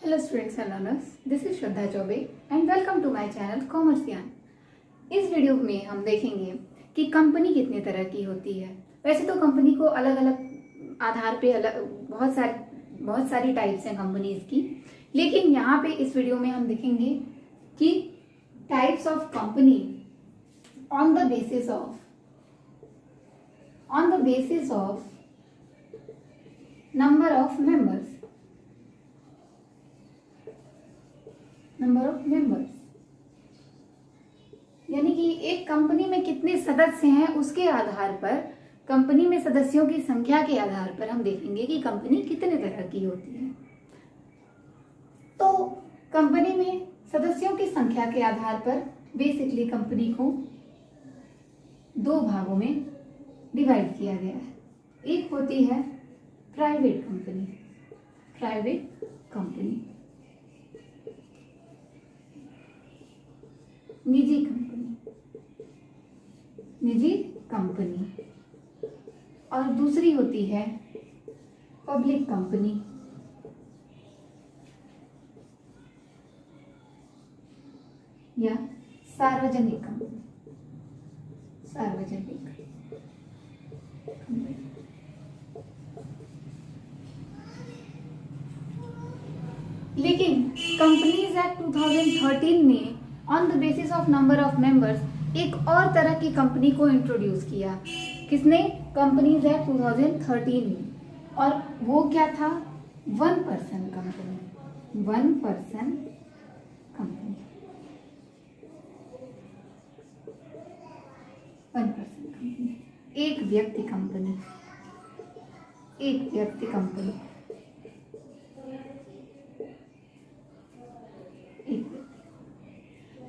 Hello students and learners, this is Shraddha Chaube and welcome to my channel Commerce Gyan। इस video में हम देखेंगे कि company कितने तरह की होती है। वैसे तो कंपनी को अलग अलग आधार पे बहुत सारी टाइप्स हैं कंपनीज की, लेकिन यहाँ पे इस वीडियो में हम देखेंगे कि types of company on the basis of number of members यानी कि एक कंपनी में कितने सदस्य हैं उसके आधार पर, कंपनी में सदस्यों की संख्या के आधार पर हम देखेंगे कि कंपनी कितने तरह की होती है। तो कंपनी में सदस्यों की संख्या के आधार पर बेसिकली कंपनी को दो भागों में डिवाइड किया गया है। एक होती है प्राइवेट कंपनी, निजी कंपनी और दूसरी होती है पब्लिक कंपनी या सार्वजनिक कंपनी। लेकिन कंपनीज एक्ट 2013 ने on the basis of number of members एक और तरह की कंपनी को इंट्रोड्यूस किया। किसने? कंपनीज एक्ट 2013 में। और वो क्या था? One person company. एक व्यक्ति कंपनी।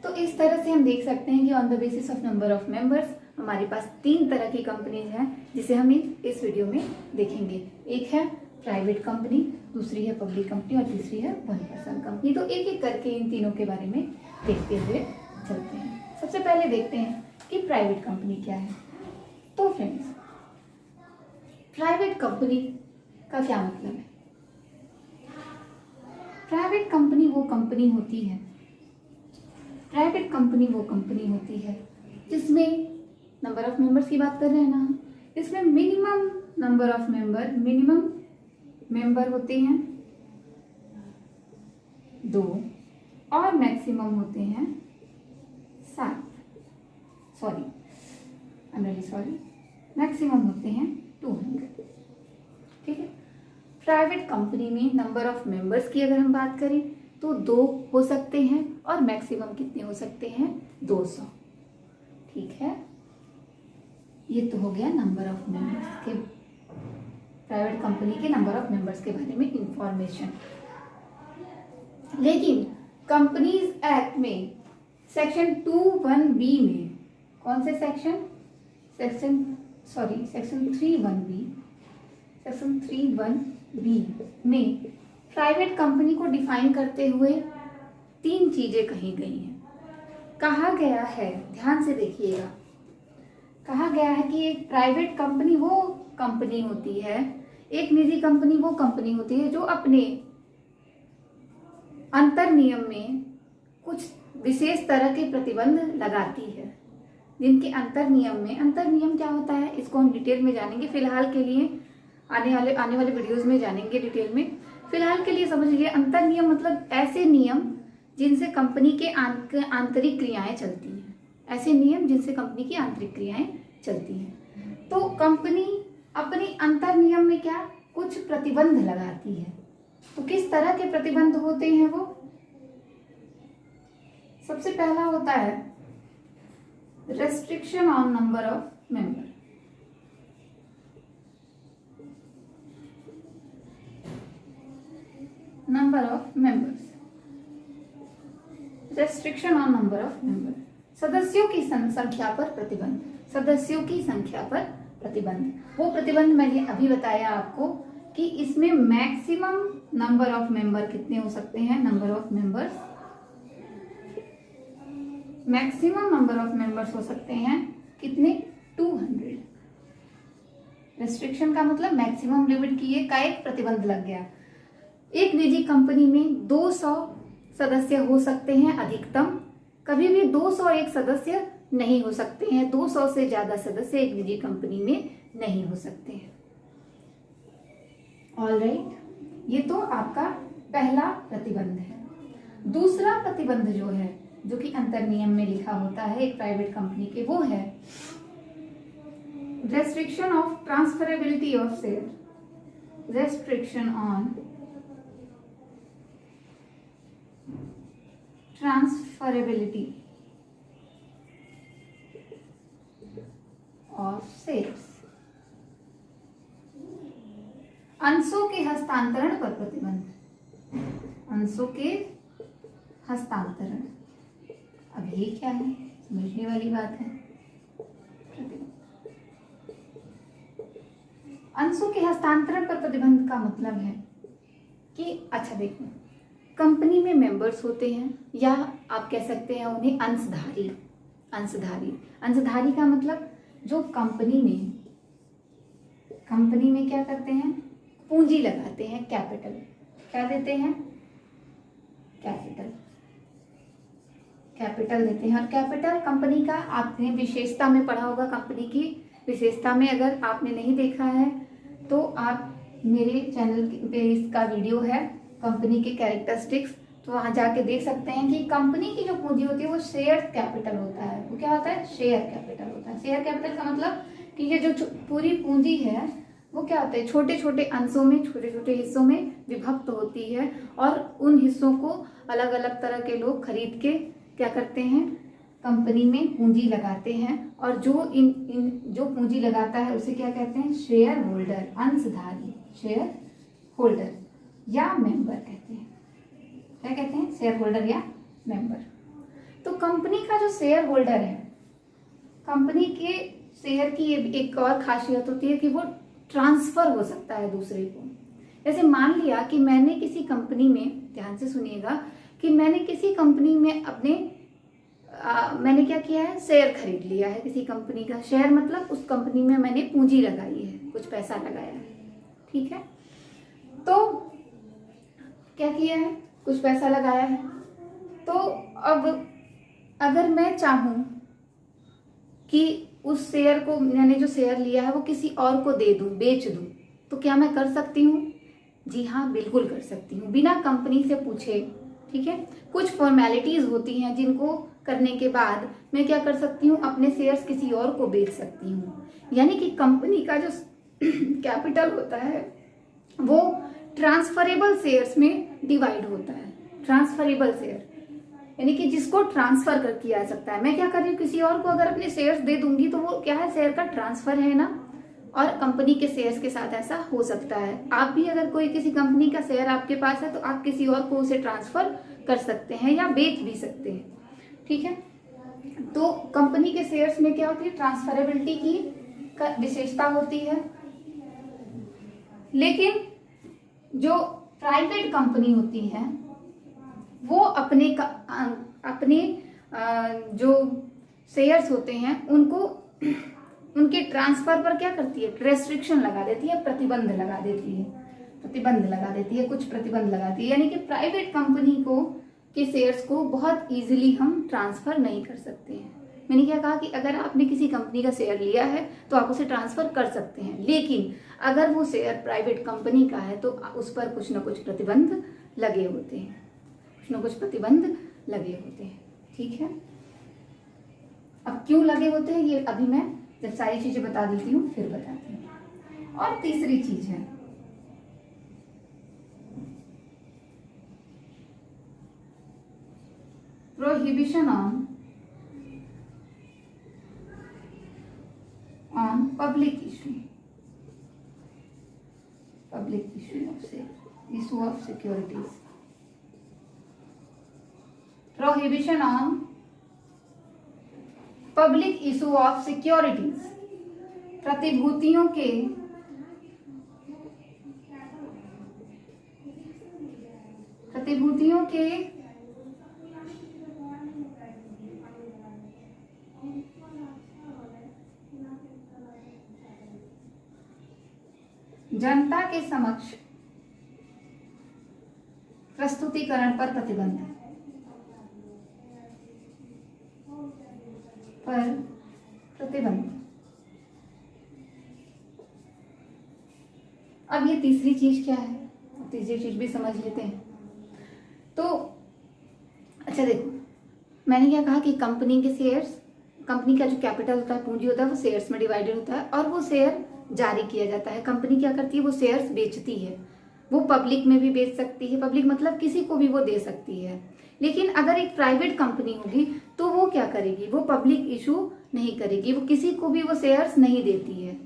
तो इस तरह से हम देख सकते हैं कि on the basis of number of members हमारे पास तीन तरह की कंपनीज हैं जिसे हम इस वीडियो में देखेंगे। एक है प्राइवेट कंपनी, दूसरी है पब्लिक कंपनी और तीसरी है वन पर्सन कंपनी। तो एक एक करके इन तीनों के बारे में देखते हुए चलते हैं। सबसे पहले देखते हैं कि प्राइवेट कंपनी क्या है। तो फ्रेंड्स, प्राइवेट कंपनी का क्या मतलब है? प्राइवेट कंपनी वो कंपनी होती है जिसमें नंबर ऑफ मेंबर्स की बात कर रहे हैं ना हम, इसमें मिनिमम मेंबर होते हैं 2 और मैक्सिमम होते हैं 7। मैक्सिमम होते हैं 200। ठीक है। प्राइवेट कंपनी में नंबर ऑफ मेंबर्स की अगर हम बात करें तो 2 हो सकते हैं और मैक्सिमम कितने हो सकते हैं? 200। ठीक है, ये तो हो गया नंबर ऑफ मेंबर्स के, प्राइवेट कंपनी के नंबर ऑफ मेंबर्स के बारे में इंफॉर्मेशन। लेकिन कंपनीज एक्ट में सेक्शन 21B में, कौन से सेक्शन? सेक्शन 3(1)(b) में प्राइवेट कंपनी को डिफाइन करते हुए 3 चीजें कही गई हैं। कहा गया है, ध्यान से देखिएगा, कहा गया है कि एक प्राइवेट कंपनी वो कंपनी होती है, एक निजी कंपनी वो कंपनी होती है जो अपने अंतर नियम में कुछ विशेष तरह के प्रतिबंध लगाती है। जिनके अंतर नियम क्या होता है इसको हम डिटेल में जानेंगे। फिलहाल के लिए आने वाले वीडियोस में जानेंगे डिटेल में। फिलहाल के लिए समझ लीजिए, अंतर नियम मतलब ऐसे नियम जिनसे कंपनी के आंतरिक क्रियाएं चलती हैं। ऐसे नियम जिनसे कंपनी की आंतरिक क्रियाएं चलती हैं। तो कंपनी अपने अंतर नियम में क्या कुछ प्रतिबंध लगाती है। तो किस तरह के प्रतिबंध होते हैं वो? सबसे पहला होता है restriction on number of member. Restriction on number of member, सदस्यों की संख्या पर प्रतिबंध। वो प्रतिबंध मैंने अभी बताया आपको कि इसमें मैक्सिमम नंबर ऑफ मेंबर कितने हो सकते हैं? मैक्सिमम नंबर ऑफ मेंबर्स हो सकते हैं कितने? 200। रेस्ट्रिक्शन का मतलब मैक्सिमम लिमिट की का एक प्रतिबंध लग गया। एक निजी कंपनी में 200 सदस्य हो सकते हैं अधिकतम, कभी भी 201 सदस्य नहीं हो सकते हैं। 200 से ज्यादा सदस्य एक निजी कंपनी में नहीं हो सकते हैं। ऑलराइट, ये तो आपका पहला प्रतिबंध है। दूसरा प्रतिबंध जो है, जो कि अंतर नियम में लिखा होता है एक प्राइवेट कंपनी के, वो है restriction of transferability of share. Restriction on transferability of shares. अंशों के हस्तांतरण पर प्रतिबंध। अंशों के हस्तांतरण, अब ये क्या है, समझने वाली बात है। अंशों के हस्तांतरण पर प्रतिबंध का मतलब है कि अच्छा देखो, कंपनी में मेंबर्स होते हैं, या आप कह सकते हैं उन्हें अंशधारी। अंशधारी, अंशधारी का मतलब जो कंपनी में क्या करते हैं, पूंजी लगाते हैं, कैपिटल। क्या देते हैं, कैपिटल देते हैं। और कैपिटल कंपनी का आपने विशेषता में पढ़ा होगा। कंपनी की विशेषता में अगर आपने नहीं देखा है तो आप मेरे चैनल पे इसका वीडियो है, कंपनी के कैरेक्टरिस्टिक्स, तो वहां जाके देख सकते हैं कि कंपनी की जो पूंजी होती है वो शेयर कैपिटल होता है। वो क्या होता है, शेयर कैपिटल होता है। शेयर कैपिटल का मतलब कि ये जो पूरी पूंजी है वो क्या होता है, छोटे छोटे अंशों में, छोटे छोटे हिस्सों में विभक्त होती है, और उन हिस्सों को अलग अलग तरह के लोग खरीद के क्या करते हैं, कंपनी में पूंजी लगाते हैं। और जो जो पूंजी लगाता है उसे क्या कहते हैं, शेयर होल्डर, अंशधारी, शेयर होल्डर या मेंबर कहते हैं। क्या कहते हैं, शेयर होल्डर या मेंबर। तो कंपनी का जो शेयर होल्डर है, कंपनी के शेयर की एक और खासियत होती है कि वो ट्रांसफर हो सकता है दूसरे को। जैसे मान लिया कि मैंने किसी कंपनी में, ध्यान से सुनिएगा, कि मैंने किसी कंपनी में मैंने क्या किया है, शेयर खरीद लिया है किसी कंपनी का। शेयर मतलब उस कंपनी में मैंने पूंजी लगाई है, कुछ पैसा लगाया है, ठीक है। तो क्या किया है, कुछ पैसा लगाया है। तो अब अगर मैं चाहूं कि उस शेयर को, मैंने जो शेयर लिया है वो किसी और को दे दूं, बेच दूं, तो क्या मैं कर सकती हूँ? जी हाँ, बिल्कुल कर सकती हूँ, बिना कंपनी से पूछे, ठीक है। कुछ फॉर्मेलिटीज होती हैं जिनको करने के बाद मैं क्या कर सकती हूँ, अपने शेयर्स किसी और को बेच सकती हूँ। यानी कि कंपनी का जो कैपिटल होता है वो ट्रांसफरेबल शेयर्स में डिवाइड होता है। ट्रांसफरेबल शेयर यानी कि जिसको ट्रांसफर कर किया जा सकता है। मैं क्या कर रही हूँ, किसी और को अगर अपने शेयर्स दे दूंगी तो वो क्या है, शेयर का ट्रांसफर है ना। और कंपनी के शेयर्स के साथ ऐसा हो सकता है। आप भी अगर कोई किसी कंपनी का शेयर आपके पास है तो आप किसी और को उसे ट्रांसफर कर सकते हैं या बेच भी सकते हैं, ठीक है। तो कंपनी के शेयर्स में क्या होती है, ट्रांसफरेबिलिटी की विशेषता होती है। लेकिन जो प्राइवेट कंपनी होती है वो अपने जो शेयर्स होते हैं उनको, उनके ट्रांसफर पर क्या करती है, रेस्ट्रिक्शन लगा देती है, प्रतिबंध लगा देती है, कुछ प्रतिबंध लगाती है। यानी कि प्राइवेट कंपनी को के शेयर्स को बहुत इजीली हम ट्रांसफर नहीं कर सकते हैं। मैंने क्या कहा कि अगर आपने किसी कंपनी का शेयर लिया है तो आप उसे ट्रांसफर कर सकते हैं, लेकिन अगर वो शेयर प्राइवेट कंपनी का है तो उस पर कुछ ना कुछ प्रतिबंध लगे होते हैं, ठीक है। अब क्यों लगे होते हैं ये अभी मैं जब सारी चीजें बता देती हूँ फिर बताती हूँ। और तीसरी चीज है prohibition on public issue of securities. Prohibition on public issue of securities, प्रतिभूतियों के जनता के समक्ष प्रस्तुतिकरण पर प्रतिबंध पर प्रतिबंध। अब ये तीसरी चीज क्या है, तीसरी चीज भी समझ लेते हैं। तो अच्छा देखो, मैंने क्या कहा कि कंपनी के शेयर्स, कंपनी का जो कैपिटल होता है, पूंजी होता है, वो शेयर्स में डिवाइडेड होता है और वो शेयर जारी किया जाता है। कंपनी क्या करती है, वो शेयर्स बेचती है, वो पब्लिक में भी बेच सकती है, पब्लिक मतलब किसी को भी वो दे सकती है। लेकिन अगर एक प्राइवेट कंपनी होगी तो वो क्या करेगी, वो पब्लिक इशू नहीं करेगी, वो किसी को भी वो शेयर्स नहीं देती है,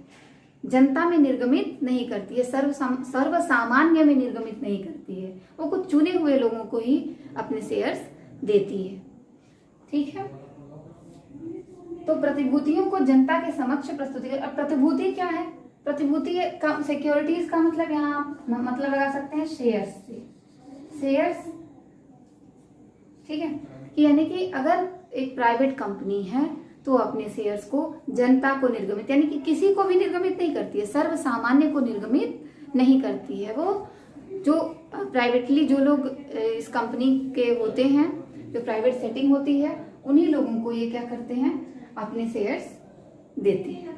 जनता में निर्गमित नहीं करती है, सर्व सामान्य में निर्गमित नहीं करती है, वो कुछ चुने हुए लोगों को ही अपने शेयर्स देती है। ठीक है, तो प्रतिभूतियों को जनता के समक्ष प्रस्तुत। अब प्रतिभूति क्या है, प्रतिभूति सिक्योरिटीज का मतलब यहाँ आप मतलब लगा सकते हैं शेयर्स से, शेयर्स। ठीक है, कि यानी कि अगर एक प्राइवेट कंपनी है तो अपने शेयर्स को जनता को निर्गमित, यानी कि किसी को भी निर्गमित नहीं करती है, सर्व सामान्य को निर्गमित नहीं करती है। वो जो प्राइवेटली जो लोग इस कंपनी के होते हैं, जो प्राइवेट सेटिंग होती है, उन्हीं लोगों को ये क्या करते हैं, अपने शेयर्स देते हैं।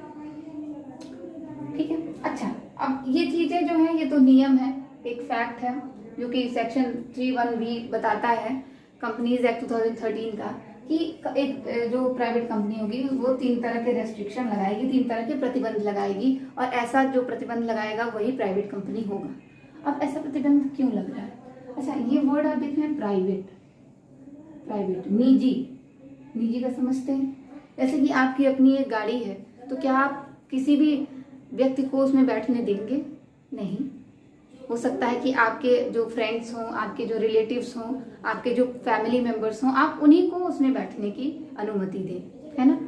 ठीक है, अच्छा अब ये चीजें जो है ये तो नियम है, एक फैक्ट है जो कि सेक्शन 3(1)(b) बताता है कंपनीज एक्ट 2013 का, कि एक जो प्राइवेट कंपनी होगी वो 3 तरह के रेस्ट्रिक्शन लगाएगी, 3 तरह के प्रतिबंध लगाएगी, और ऐसा जो प्रतिबंध लगाएगा वही प्राइवेट कंपनी होगा। अब ऐसा प्रतिबंध क्यों लग रहा है? अच्छा, ये वर्ड आप देख रहे हैं प्राइवेट, प्राइवेट निजी, निजी का समझते हैं। जैसे कि आपकी अपनी एक गाड़ी है तो क्या आप किसी भी व्यक्ति को उसमें बैठने देंगे? नहीं। हो सकता है कि आपके जो फ्रेंड्स हों, आपके जो रिलेटिव्स हों, आपके जो फैमिली मेंबर्स हों, आप उन्हीं को उसमें बैठने की अनुमति दें, है ना।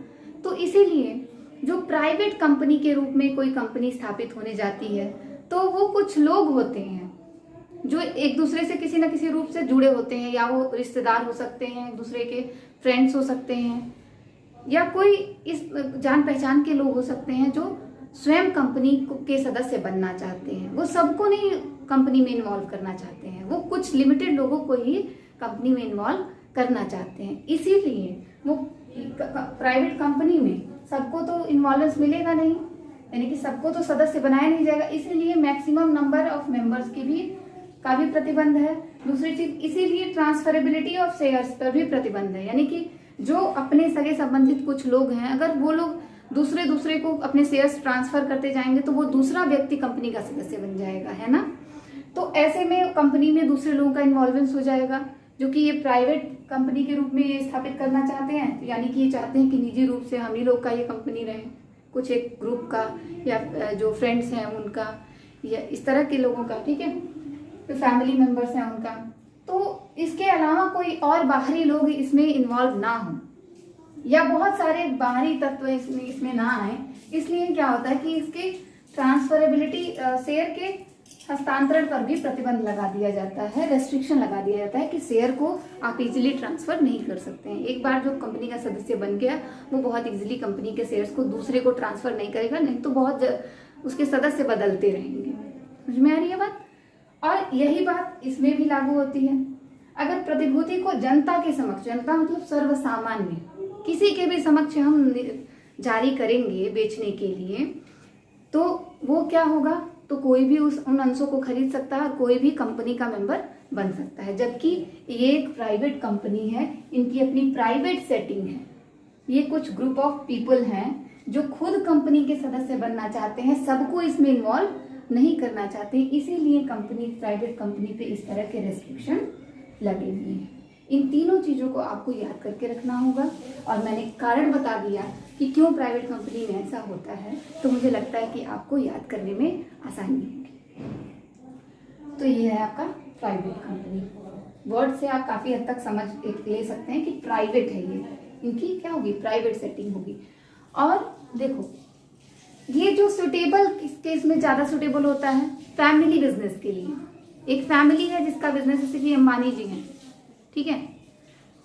तो इसीलिए जो प्राइवेट कंपनी के रूप में कोई कंपनी स्थापित होने जाती है तो वो कुछ लोग होते हैं जो एक दूसरे से किसी न किसी रूप से जुड़े होते हैं, या वो रिश्तेदार हो सकते हैं, एक दूसरे के फ्रेंड्स हो सकते हैं, या कोई इस जान पहचान के लोग हो सकते हैं जो स्वयं कंपनी के सदस्य बनना चाहते हैं। वो सबको नहीं कंपनी में इन्वॉल्व करना चाहते हैं, वो कुछ लिमिटेड लोगों को ही कंपनी में इन्वॉल्व करना चाहते हैं। इसीलिए वो प्राइवेट कंपनी में सबको तो इन्वॉल्वेंस मिलेगा नहीं, यानी कि सबको तो सदस्य बनाया नहीं जाएगा, इसीलिए मैक्सिमम नंबर ऑफ मेंबर्स का भी प्रतिबंध है। दूसरी चीज, इसीलिए ट्रांसफरेबिलिटी ऑफ शेयर्स पर भी प्रतिबंध है, यानी कि जो अपने सगे संबंधित कुछ लोग हैं, अगर वो लोग दूसरे को अपने शेयर्स ट्रांसफर करते जाएंगे तो वो दूसरा व्यक्ति कंपनी का सदस्य बन जाएगा, है ना। तो ऐसे में कंपनी में दूसरे लोगों का इन्वॉल्वेंस हो जाएगा, जो कि ये प्राइवेट कंपनी के रूप में ये स्थापित करना चाहते हैं, यानी कि ये चाहते हैं कि निजी रूप से हम ही लोग का ये कंपनी रहे, कुछ एक ग्रुप का या जो फ्रेंड्स हैं उनका, या इस तरह के लोगों का, ठीक है, तो फैमिली मेंबर्स हैं उनका। तो इसके अलावा कोई और बाहरी लोग इसमें इन्वॉल्व ना हो, या बहुत सारे बाहरी तत्व इसमें ना आए। इसलिए क्या होता है कि इसके ट्रांसफरेबिलिटी, शेयर के हस्तांतरण पर भी प्रतिबंध लगा दिया जाता है, रेस्ट्रिक्शन लगा दिया जाता है कि शेयर को आप इजीली ट्रांसफर नहीं कर सकते हैं। एक बार जो कंपनी का सदस्य बन गया वो बहुत इजीली कंपनी के शेयर्स को दूसरे को ट्रांसफर नहीं करेगा, नहीं तो बहुत उसके सदस्य बदलते रहेंगे। समझ में आ रही है बात? और यही बात इसमें भी लागू होती है। अगर प्रतिभूति को जनता के समक्ष, जनता मतलब सर्वसामान्य, किसी के भी समक्ष हम जारी करेंगे बेचने के लिए, तो वो क्या होगा, तो कोई भी उन अंशों को खरीद सकता है और कोई भी कंपनी का मेंबर बन सकता है। जबकि ये एक प्राइवेट कंपनी है, इनकी अपनी प्राइवेट सेटिंग है, ये कुछ ग्रुप ऑफ पीपल हैं जो खुद कंपनी के सदस्य बनना चाहते हैं, सबको इसमें इन्वॉल्व नहीं करना चाहते, इसीलिए कंपनी, प्राइवेट कंपनी पे इस तरह के रेस्ट्रिक्शन लगे हुए हैं। इन तीनों चीजों को आपको याद करके रखना होगा, और मैंने कारण बता दिया कि क्यों प्राइवेट कंपनी में ऐसा होता है, तो मुझे लगता है कि आपको याद करने में आसानी होगी। तो ये है आपका प्राइवेट कंपनी। वर्ड से आप काफी हद तक समझ ले सकते हैं कि प्राइवेट है ये, इनकी क्या होगी, प्राइवेट सेटिंग होगी। और देखो, ये जो सुटेबल किस केस में ज्यादा सुटेबल होता है, फैमिली बिजनेस के लिए। एक फैमिली है जिसका बिजनेस, जैसे कि अंबानी जी हैं, ठीक है,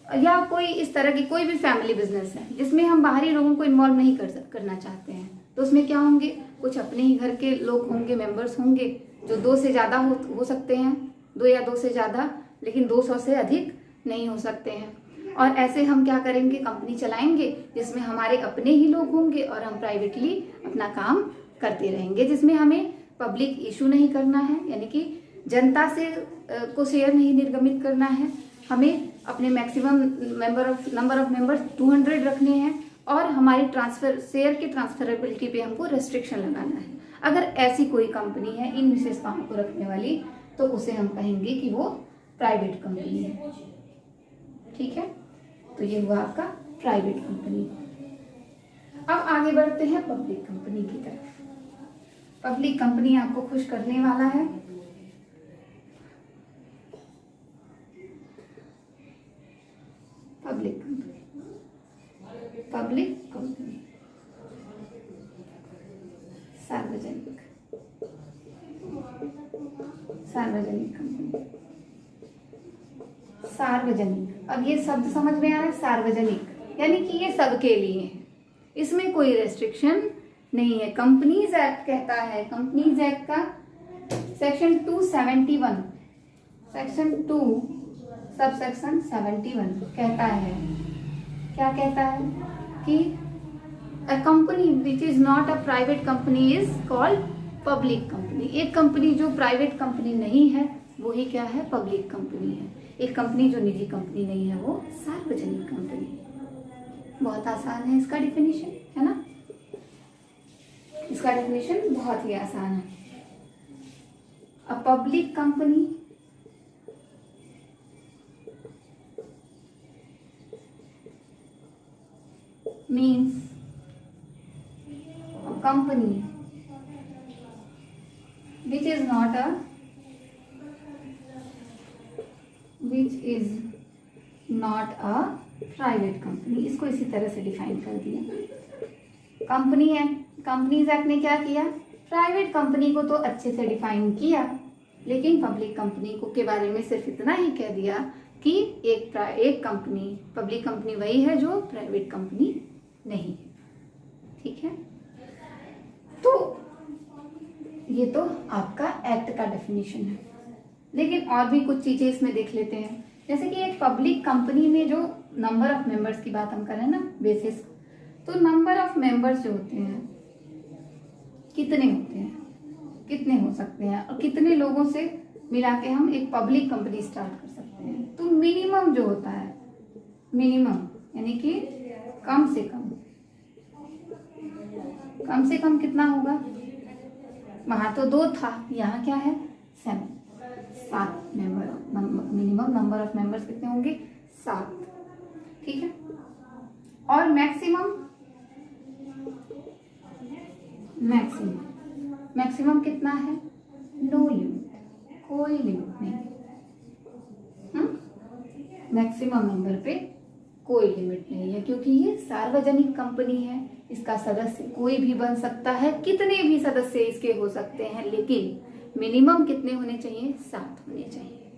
या कोई इस तरह की कोई भी फैमिली बिजनेस है जिसमें हम बाहरी लोगों को इन्वॉल्व नहीं करना चाहते हैं, तो उसमें क्या होंगे, कुछ अपने ही घर के लोग होंगे, मेंबर्स होंगे, जो 2 से ज़्यादा हो सकते हैं, 2 या 2 से ज़्यादा लेकिन 200 से अधिक नहीं हो सकते हैं। और ऐसे हम क्या करेंगे, कंपनी चलाएंगे जिसमें हमारे अपने ही लोग होंगे और हम प्राइवेटली अपना काम करते रहेंगे, जिसमें हमें पब्लिक इशू नहीं करना है, यानी कि जनता से को शेयर नहीं निर्गमित करना है। हमें अपने मैक्सिमम नंबर ऑफ मेंबर्स 200 रखने हैं और हमारी शेयर की ट्रांसफरेबिलिटी पे हमको रेस्ट्रिक्शन लगाना है। अगर ऐसी कोई कंपनी है इन विशेषताओं को रखने वाली, तो उसे हम कहेंगे कि वो प्राइवेट कंपनी है। ठीक है, तो ये हुआ आपका प्राइवेट कंपनी। अब आगे बढ़ते हैं पब्लिक कंपनी की तरफ। पब्लिक कंपनी आपको खुश करने वाला है। पब्लिक कंपनी सार्वजनिक कंपनी, सार्वजनिक। अब ये शब्द समझ में आ रहा है, सार्वजनिक, यानी कि ये सबके लिए है, इसमें कोई रेस्ट्रिक्शन नहीं है। कंपनीज एक्ट कहता है, कंपनीज एक्ट का सेक्शन 271, सेक्शन 2 सब सेक्शन 71 कहता है, क्या कहता है कि a company which is not a private company is called public company. एक कंपनी जो प्राइवेट कंपनी नहीं है वो ही क्या है, पब्लिक कंपनी है। एक कंपनी जो निजी कंपनी नहीं है वो सार्वजनिक कंपनी है। बहुत आसान है इसका डिफिनीशन, है ना, इसका डिफिनीशन बहुत ही आसान है। A public company means a company which is not a private company. इसको इसी तरह से डिफाइन कर दिया। कंपनीज एक्ट ने क्या किया, प्राइवेट कंपनी को तो अच्छे से डिफाइन किया, लेकिन पब्लिक कंपनी को के बारे में सिर्फ इतना ही कह दिया कि एक कंपनी, पब्लिक कंपनी वही है जो प्राइवेट कंपनी नहीं। ठीक है, तो ये तो आपका एक्ट का डेफिनेशन है, लेकिन और भी कुछ चीजें इसमें देख लेते हैं। जैसे कि एक पब्लिक कंपनी में जो नंबर ऑफ मेंबर्स की बात हम करें ना बेसिस, तो नंबर ऑफ मेंबर्स जो होते हैं कितने होते हैं, कितने हो सकते हैं, और कितने लोगों से मिला के हम एक पब्लिक कंपनी स्टार्ट कर सकते हैं। तो मिनिमम जो होता है, मिनिमम यानी कि कम से कम कितना होगा, वहां तो 2 था, यहाँ क्या है 7 member. Minimum number of members कितने होंगे, 7। ठीक है, और मैक्सिमम कितना है, नो लिमिट, कोई लिमिट नहीं। मैक्सिमम नंबर पे कोई लिमिट नहीं है, क्योंकि ये सार्वजनिक कंपनी है, इसका सदस्य कोई भी बन सकता है, कितने भी सदस्य इसके हो सकते हैं, लेकिन मिनिमम कितने होने चाहिए, 7 होने चाहिए।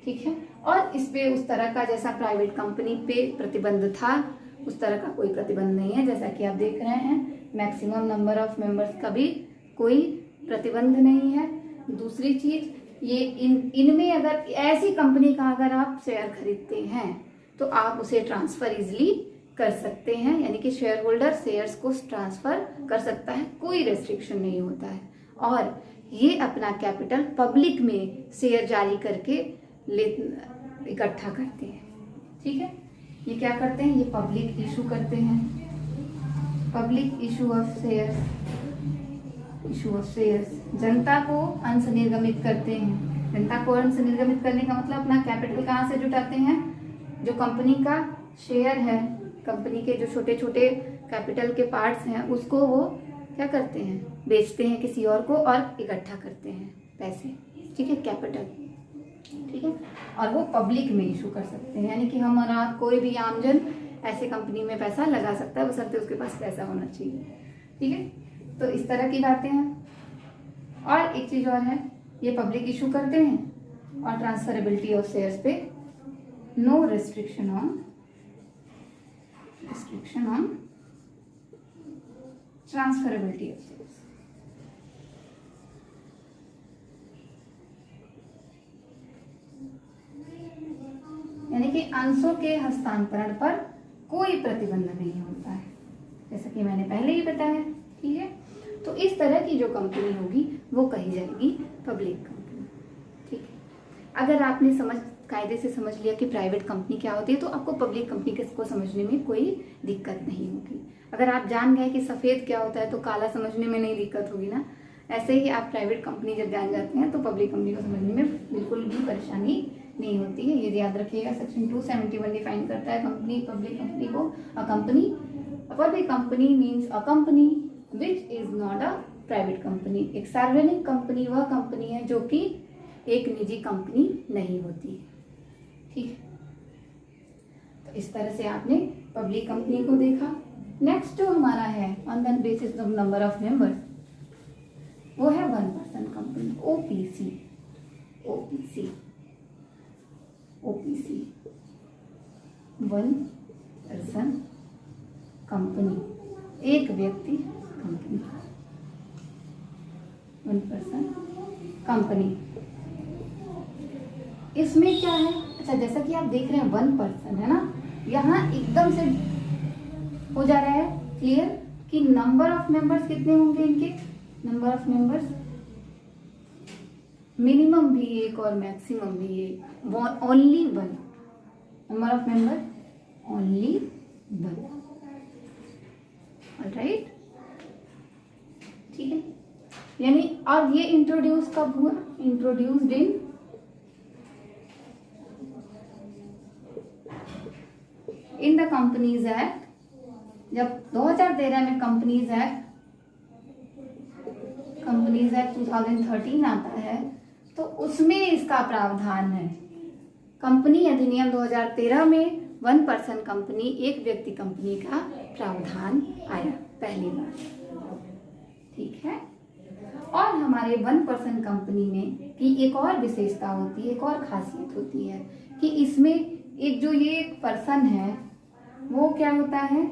ठीक है, और इस पे उस तरह का जैसा प्राइवेट कंपनी पे प्रतिबंध था उस तरह का कोई प्रतिबंध नहीं है। जैसा कि आप देख रहे हैं, मैक्सिमम नंबर ऑफ मेंबर्स का भी कोई प्रतिबंध नहीं है। दूसरी चीज, ये इनमें अगर ऐसी कंपनी का अगर आप शेयर खरीदते हैं तो आप उसे ट्रांसफर इजिली कर सकते हैं, यानी कि शेयर होल्डर शेयर्स को ट्रांसफर कर सकता है, कोई रेस्ट्रिक्शन नहीं होता है। और ये अपना कैपिटल पब्लिक में शेयर जारी करके इकट्ठा करते हैं। ठीक है, ये क्या करते हैं, ये पब्लिक इशू करते हैं, पब्लिक इशू ऑफ शेयर्स, जनता को अंश निर्गमित करते हैं। जनता को अंश निर्गमित करने का मतलब अपना कैपिटल कहाँ से जुटाते हैं, जो कंपनी का शेयर है, कंपनी के जो छोटे छोटे कैपिटल के पार्ट्स हैं उसको वो क्या करते हैं, बेचते हैं किसी और को और इकट्ठा करते हैं पैसे। ठीक है, कैपिटल। ठीक है, और वो पब्लिक में इशू कर सकते हैं, यानी कि हम और आप कोई भी आमजन ऐसे कंपनी में पैसा लगा सकता है, बशर्ते उसके पास पैसा होना चाहिए। ठीक है, तो इस तरह की बातें हैं। और एक चीज और है, ये पब्लिक इशू करते हैं और ट्रांसफरेबिलिटी ऑफ शेयर्स पे no restriction on transferability of shares। अंशों के हस्तांतरण पर कोई प्रतिबंध नहीं होता है, जैसा कि मैंने पहले ही बताया। ठीक है, तो इस तरह की जो कंपनी होगी वो कही जाएगी पब्लिक कंपनी। ठीक है, अगर आपने कायदे से समझ लिया कि प्राइवेट कंपनी क्या होती है, तो आपको पब्लिक कंपनी को समझने में कोई दिक्कत नहीं होगी। अगर आप जान गए कि सफ़ेद क्या होता है तो काला समझने में नहीं दिक्कत होगी ना, ऐसे ही आप प्राइवेट कंपनी जब जान जाते हैं तो पब्लिक कंपनी को समझने में बिल्कुल भी परेशानी नहीं होती है। ये याद रखिएगा, सेक्शन 271 डिफाइन करता है कंपनी, पब्लिक कंपनी को। Public company means a company which is not a private company. एक सार्वजनिक कंपनी वह कंपनी है जो कि एक निजी कंपनी नहीं होती है। ठीक है, तो इस तरह से आपने पब्लिक कंपनी को देखा। नेक्स्ट जो हमारा है on the basis of number of members, वो है one person company, OPC. One person company, एक व्यक्ति कंपनी, वन पर्सन कंपनी। इसमें क्या है, अच्छा जैसा कि आप देख रहे हैं वन पर्सन है ना, यहाँ एकदम से हो जा रहा है क्लियर कि नंबर ऑफ मेंबर्स कितने होंगे इनके। नंबर ऑफ मेंबर्स मिनिमम भी एक और मैक्सिमम भी एक, only one. Number of member only one. Alright, ठीक है, यानी और ये इंट्रोड्यूस कब हुआ, introduced in the companies act. जब 2013 में कंपनीज एक्ट 2013 आता है तो उसमें इसका प्रावधान है। कंपनी अधिनियम 2013 में वन पर्सन कंपनी, एक व्यक्ति कंपनी का प्रावधान आया पहली बार। ठीक है, और हमारे वन पर्सन कंपनी में की एक और विशेषता होती है, एक और खासियत होती है कि इसमें एक जो ये पर्सन है वो क्या होता है,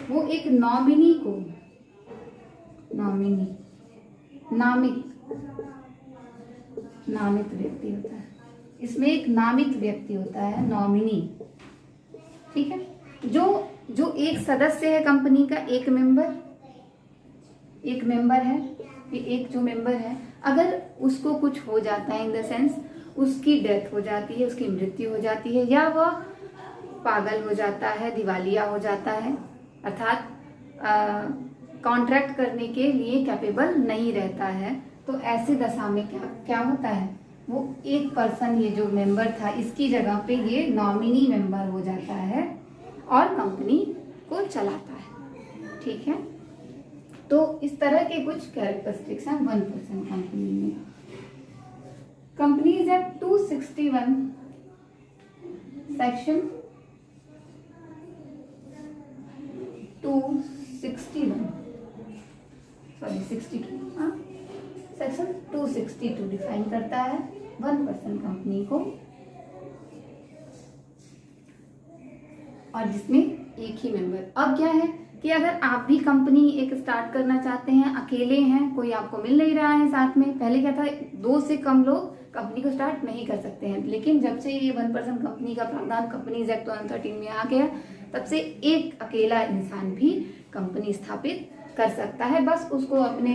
वो एक नॉमिनी को, नामित व्यक्ति होता है। इसमें एक नामित व्यक्ति होता है, नॉमिनी। ठीक है, जो एक सदस्य है कंपनी का, एक मेंबर है, ये एक जो मेंबर है, अगर उसको कुछ हो जाता है, इन द सेंस उसकी डेथ हो जाती है, उसकी मृत्यु हो जाती है, या वह पागल हो जाता है, दिवालिया हो जाता है, अर्थात कॉन्ट्रैक्ट करने के लिए कैपेबल नहीं रहता है, तो ऐसी दशा में क्या होता है, वो एक पर्सन, ये जो मेंबर था, इसकी जगह पे ये नॉमिनी मेंबर हो जाता है और कंपनी को चलाता है। ठीक है, तो इस तरह के कुछ कैरेक्टरिस्टिक्स हैं वन पर्सन कंपनी में। कंपनीज एक्ट 261 सेक्शन 262 डिफाइन करता है वन पर्सन कंपनी को, और जिसमें एक ही मेंबर। अब क्या है कि अगर आप भी कंपनी एक स्टार्ट करना चाहते हैं, अकेले हैं, कोई आपको मिल नहीं रहा है साथ में, पहले क्या था 2 से कम लोग कंपनी को स्टार्ट नहीं कर सकते हैं, लेकिन जब से ये वन पर्सन कंपनी का प्रावधान कंपनीज एक्ट 2013 में आ गया, तब से एक अकेला इंसान भी कंपनी स्थापित कर सकता है। बस उसको अपने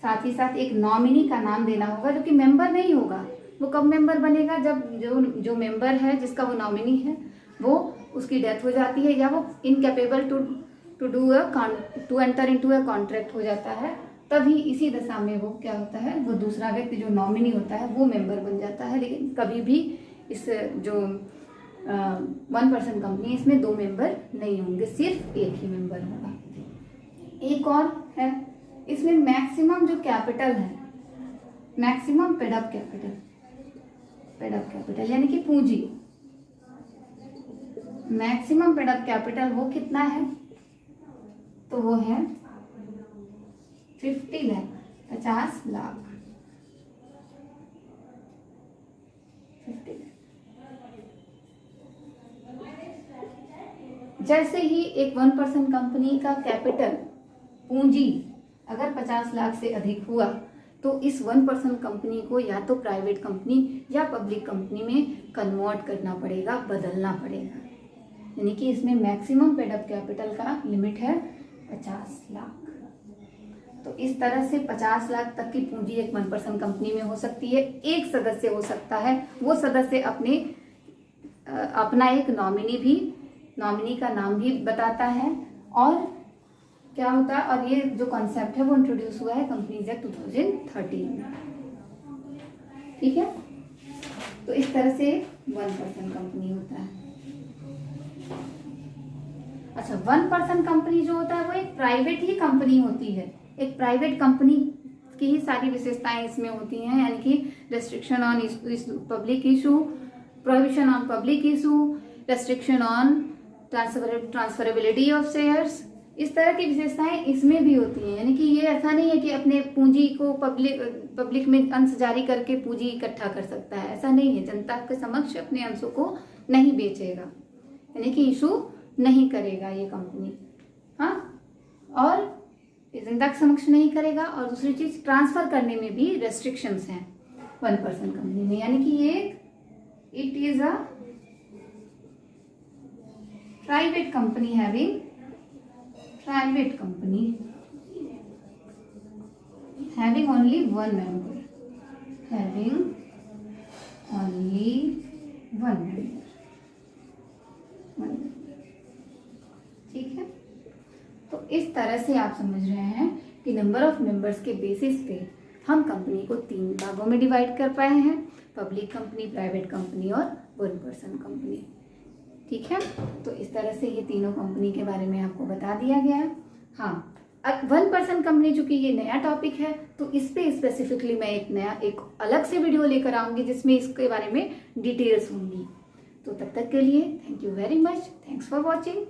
साथ ही साथ एक नॉमिनी का नाम देना होगा, जो कि मेंबर नहीं होगा। वो कब मेंबर बनेगा, जब जो मेंबर है, जिसका वो नॉमिनी है, वो उसकी डेथ हो जाती है, या वो incapable to enter into a contract हो जाता है, तभी इसी दशा में वो क्या होता है, वो दूसरा व्यक्ति जो नॉमिनी होता है वो मेंबर बन जाता है। लेकिन कभी भी इस जो वन पर्सन कंपनी, इसमें 2 मेंबर नहीं होंगे, सिर्फ एक ही मेंबर होगा। एक और है, इसमें मैक्सिमम जो कैपिटल है, मैक्सिमम पेड अप कैपिटल यानी कि पूंजी, मैक्सिमम पेड अप कैपिटल वो कितना है, तो वो है 50 लाख, 50 लाख। 50 लाख। जैसे ही एक वन पर्सन कंपनी का कैपिटल, पूंजी अगर 50 लाख से अधिक हुआ, तो इस 1% कंपनी को या तो प्राइवेट कंपनी या पब्लिक कंपनी में कन्वर्ट करना पड़ेगा, बदलना पड़ेगा। यानी कि इसमें मैक्सिमम पेड अप कैपिटल का लिमिट है 50 लाख। तो इस तरह से 50 लाख तक की पूंजी एक 1% कंपनी में हो सकती है। एक सदस्य हो सकता है, वो सदस्य अपना एक नॉमिनी का नाम भी बताता है। और क्या होता है, और ये जो कॉन्सेप्ट है वो इंट्रोड्यूस हुआ है कंपनीज एक्ट 2013 में। ठीक है, तो इस तरह से 1% कंपनी होता है। अच्छा, 1% कंपनी जो होता है वो एक प्राइवेट ही कंपनी होती है। एक प्राइवेट कंपनी की ही सारी विशेषताएं इसमें होती हैं, यानी कि restriction on public issue, prohibition on public issue, restriction on transferability of shares, इस तरह की विशेषताएं इसमें भी होती हैं। यानी कि ये ऐसा नहीं है कि अपने पूंजी को पब्लिक में अंश जारी करके पूंजी इकट्ठा कर सकता है, ऐसा नहीं है। जनता के समक्ष अपने अंशों को नहीं बेचेगा, यानी कि इशू नहीं करेगा ये कंपनी। हाँ, और जनता के समक्ष नहीं करेगा। और दूसरी चीज, ट्रांसफर करने में भी रेस्ट्रिक्शंस हैं 1% कंपनी में, यानी कि ये it is a private company having only one member, ठीक है। तो इस तरह से आप समझ रहे हैं कि नंबर ऑफ मेंबर्स के बेसिस पे हम कंपनी को 3 भागों में डिवाइड कर पाए हैं, पब्लिक कंपनी, प्राइवेट कंपनी और 1% कंपनी। ठीक है, तो इस तरह से ये तीनों कंपनी के बारे में आपको बता दिया गया है। हाँ, अब 1% कंपनी, चूंकि ये नया टॉपिक है तो इस पे स्पेसिफिकली मैं एक अलग से वीडियो लेकर आऊंगी जिसमें इसके बारे में डिटेल्स होंगी। तो तब तक के लिए thank you very much, thanks for watching.